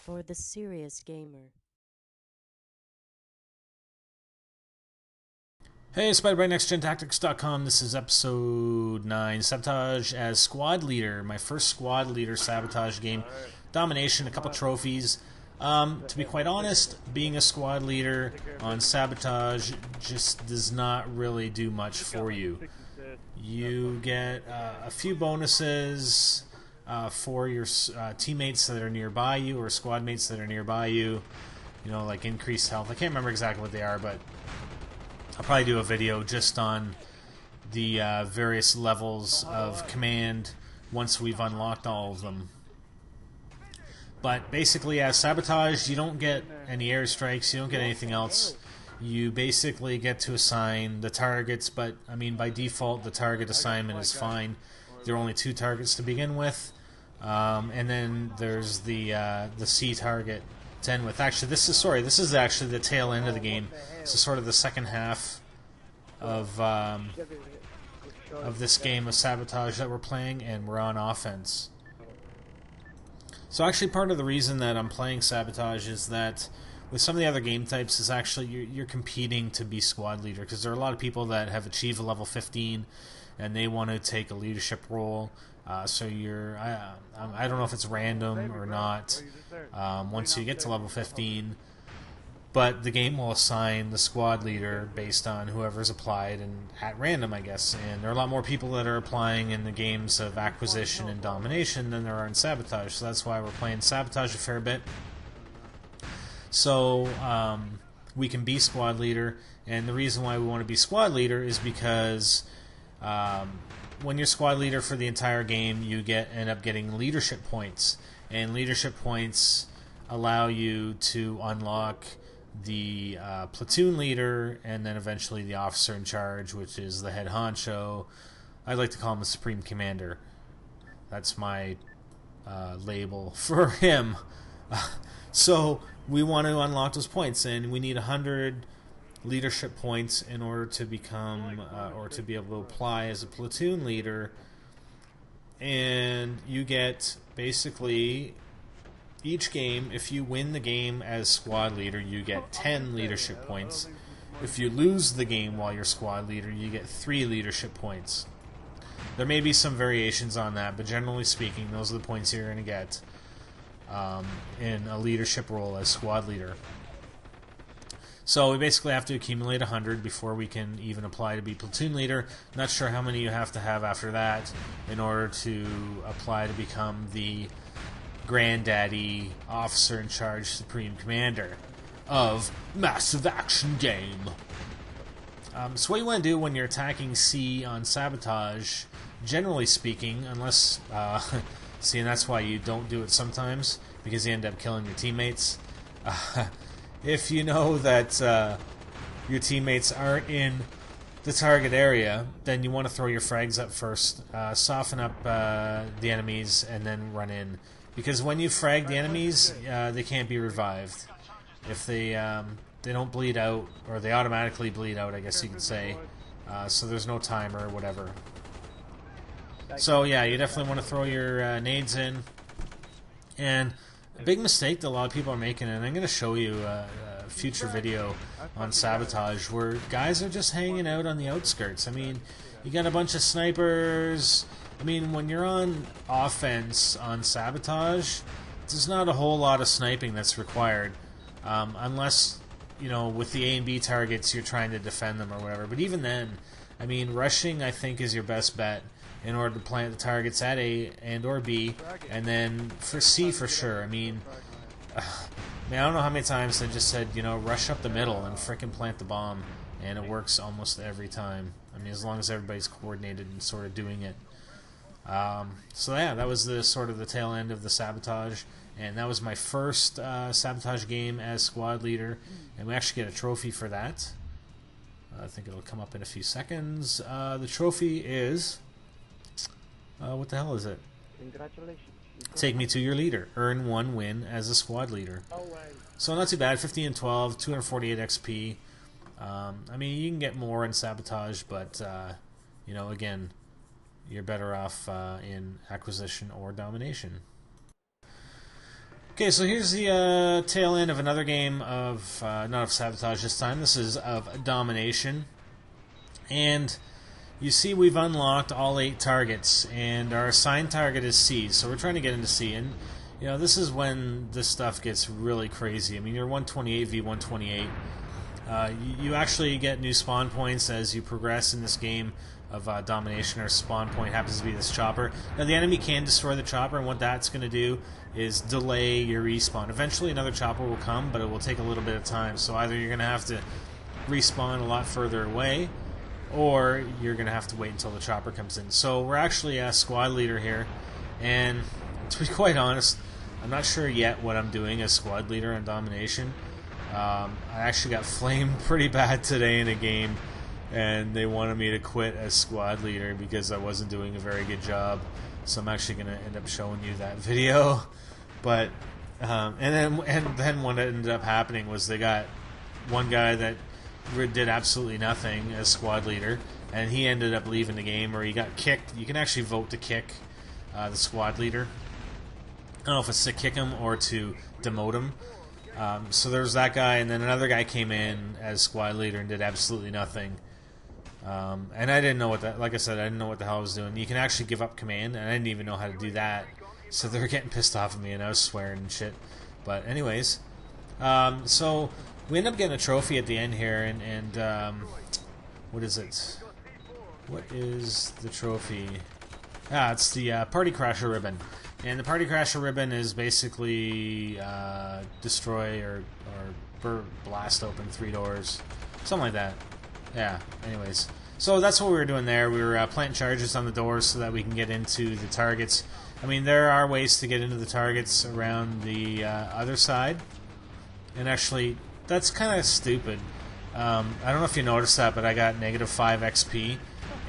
for the serious gamer. Hey, SpiderBite.NextGenTactics.com. This is episode 9, Sabotage as squad leader. My first squad leader Sabotage game. Domination, a couple trophies. To be quite honest, being a squad leader on Sabotage just does not really do much for you. You get a few bonuses for your teammates that are nearby you or squad mates that are nearby you. You know, like increased health. I can't remember exactly what they are, but I'll probably do a video just on the various levels of command once we've unlocked all of them. But basically, as Sabotage, you don't get any airstrikes, you don't get anything else. You basically get to assign the targets, but I mean, by default, the target assignment is fine. There are only 2 targets to begin with, and then there's the C target 10 with. Actually, this is actually the tail end of the game. So sort of the second half of this game of Sabotage that we're playing, and we're on offense. So actually, part of the reason that I'm playing Sabotage is that with some of the other game types is actually you're competing to be squad leader, because there are a lot of people that have achieved a level 15 and they want to take a leadership role. So I don't know if it's random or not once you get to level 15, but the game will assign the squad leader based on whoever's applied and at random, I guess. And there are a lot more people that are applying in the games of Acquisition and Domination than there are in Sabotage, so that's why we're playing Sabotage a fair bit. So we can be squad leader, and the reason why we want to be squad leader is because when you're squad leader for the entire game, you end up getting leadership points, and leadership points allow you to unlock the platoon leader, and then eventually the officer in charge, which is the head honcho. I like to call him the supreme commander. That's my label for him. So we want to unlock those points, and we need 100 leadership points in order to become or to be able to apply as a platoon leader. And you get basically each game, if you win the game as squad leader, you get 10 leadership points. If you lose the game while you're squad leader, you get 3 leadership points. There may be some variations on that, but generally speaking, those are the points you're going to get in a leadership role as squad leader. So we basically have to accumulate 100 before we can even apply to be platoon leader. Not sure how many you have to have after that in order to apply to become the granddaddy, officer in charge, supreme commander of massive action game. So what you want to do when you're attacking C on Sabotage, generally speaking, unless see, and that's why you don't do it sometimes, because you end up killing your teammates. If you know that your teammates aren't in the target area, then you want to throw your frags up first, soften up the enemies, and then run in. Because when you frag the enemies, they can't be revived. If they don't bleed out, or they automatically bleed out, I guess you could say. So there's no timer or whatever. So yeah, you definitely want to throw your nades in. And a big mistake that a lot of people are making, and I'm going to show you a future video on Sabotage, where guys are just hanging out on the outskirts. I mean, you got a bunch of snipers. I mean, when you're on offense on Sabotage, there's not a whole lot of sniping that's required, unless, you know, with the A and B targets you're trying to defend them or whatever. But even then, I mean, rushing I think is your best bet in order to plant the targets at A and or B, and then for C for sure. I mean, I don't know how many times they just said, you know, rush up the middle and frickin' plant the bomb, and it works almost every time. I mean, as long as everybody's coordinated and sort of doing it. So yeah, that was the sort of the tail end of the Sabotage, and that was my first Sabotage game as squad leader, and we actually get a trophy for that. I think it'll come up in a few seconds. The trophy is what the hell is it? Congratulations. Take me to your leader. Earn 1 win as a squad leader. So not too bad. 15 and 12, 248 XP. I mean, you can get more in Sabotage, but you know, again, you're better off in Acquisition or Domination. Okay, so here's the tail end of another game of, not of Sabotage this time, this is of Domination. And you see we've unlocked all 8 targets, and our assigned target is C, so we're trying to get into C. And, you know, this is when this stuff gets really crazy. I mean, you're 128 v 128. You actually get new spawn points as you progress in this game of Domination. Our spawn point happens to be this chopper. Now, the enemy can destroy the chopper, and what that's going to do is delay your respawn. Eventually, another chopper will come, but it will take a little bit of time. So either you're going to have to respawn a lot further away, or you're going to have to wait until the chopper comes in. So we're actually a squad leader here, and to be quite honest, I'm not sure yet what I'm doing as squad leader in Domination. I actually got flamed pretty bad today in a game, and they wanted me to quit as squad leader because I wasn't doing a very good job. So I'm actually going to end up showing you that video. But and then what ended up happening was they got one guy that did absolutely nothing as squad leader, and he ended up leaving the game, or he got kicked. You can actually vote to kick the squad leader. I don't know if it's to kick him or to demote him. So there's that guy, and then another guy came in as squad leader and did absolutely nothing. And I didn't know what that, like I said, I didn't know what the hell I was doing. You can actually give up command, and I didn't even know how to do that. So they were getting pissed off at me, and I was swearing and shit. But anyways, so we end up getting a trophy at the end here, and what is it? What is the trophy? It's the Party Crasher ribbon. And the Party Crasher ribbon is basically destroy or blast open 3 doors. Something like that. Yeah, anyways. So that's what we were doing there. We were planting charges on the doors so that we can get into the targets. I mean, there are ways to get into the targets around the other side. And actually, that's kind of stupid. I don't know if you noticed that, but I got -5 XP.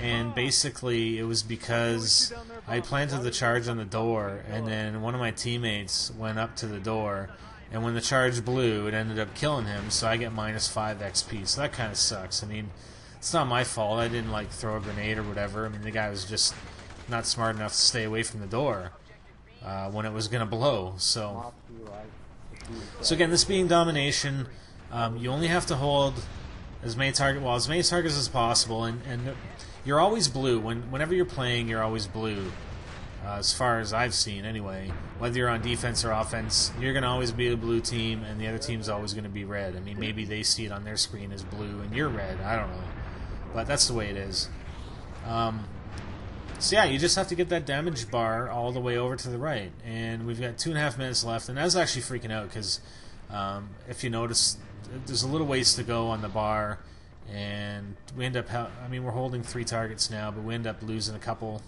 And basically, it was because I planted the charge on the door, and then one of my teammates went up to the door, and when the charge blew, it ended up killing him, so I get -5 XP. So that kind of sucks. I mean, it's not my fault. I didn't, like, throw a grenade or whatever. I mean, the guy was just not smart enough to stay away from the door when it was going to blow. So again, this being Domination, you only have to hold as many targets as possible, and you're always blue. Whenever you're playing, you're always blue. As far as I've seen, anyway. Whether you're on defense or offense, you're going to always be a blue team, and the other team's always going to be red. I mean, maybe they see it on their screen as blue, and you're red. I don't know. But that's the way it is. So yeah, you just have to get that damage bar all the way over to the right. And we've got 2.5 minutes left, and I was actually freaking out, because if you notice, there's a little ways to go on the bar, and we end up, I mean, we're holding 3 targets now, but we end up losing a couple.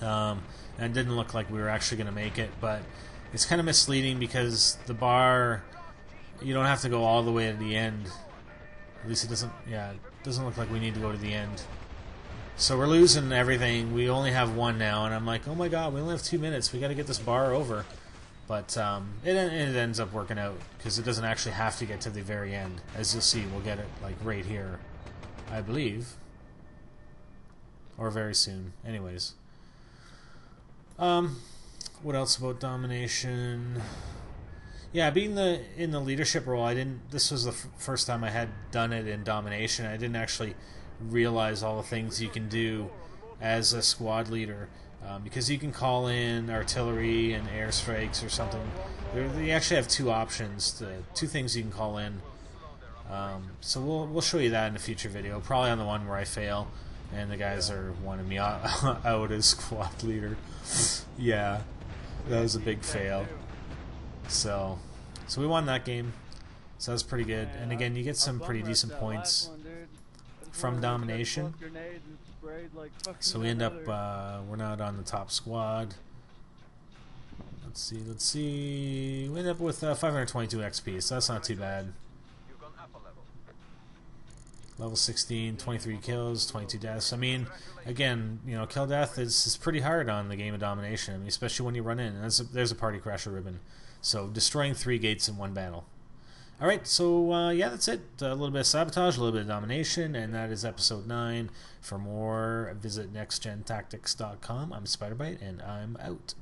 And it didn't look like we were actually going to make it, but it's kind of misleading because the bar, you don't have to go all the way to the end. At least it doesn't look like we need to go to the end. So we're losing everything. We only have 1 now, and I'm like, oh my god, we only have 2 minutes. We got to get this bar over. But it ends up working out because it doesn't actually have to get to the very end. As you'll see, we'll get it like right here, I believe, or very soon. Anyways. What else about Domination? Yeah, being in the leadership role, this was the first time I had done it in Domination. I didn't actually realize all the things you can do as a squad leader, because you can call in artillery and airstrikes or something. They actually have 2 options, 2 things you can call in. So we'll show you that in a future video, probably on the one where I fail and the guys are wanting me out as squad leader. Yeah, that was a big fail. So we won that game, so that's pretty good. And again, you get some pretty decent points from Domination. So we end up, we're not on the top squad. Let's see. We end up with 522 XP, so that's not too bad. Level 16, 23 kills, 22 deaths. I mean, again, you know, kill death is pretty hard on the game of Domination. I mean, especially when you run in. And there's a Party Crasher ribbon. So destroying 3 gates in 1 battle. Alright, so yeah, that's it. A little bit of Sabotage, a little bit of Domination, and that is episode 9. For more, visit nextgentactics.com. I'm Spiderbite, and I'm out.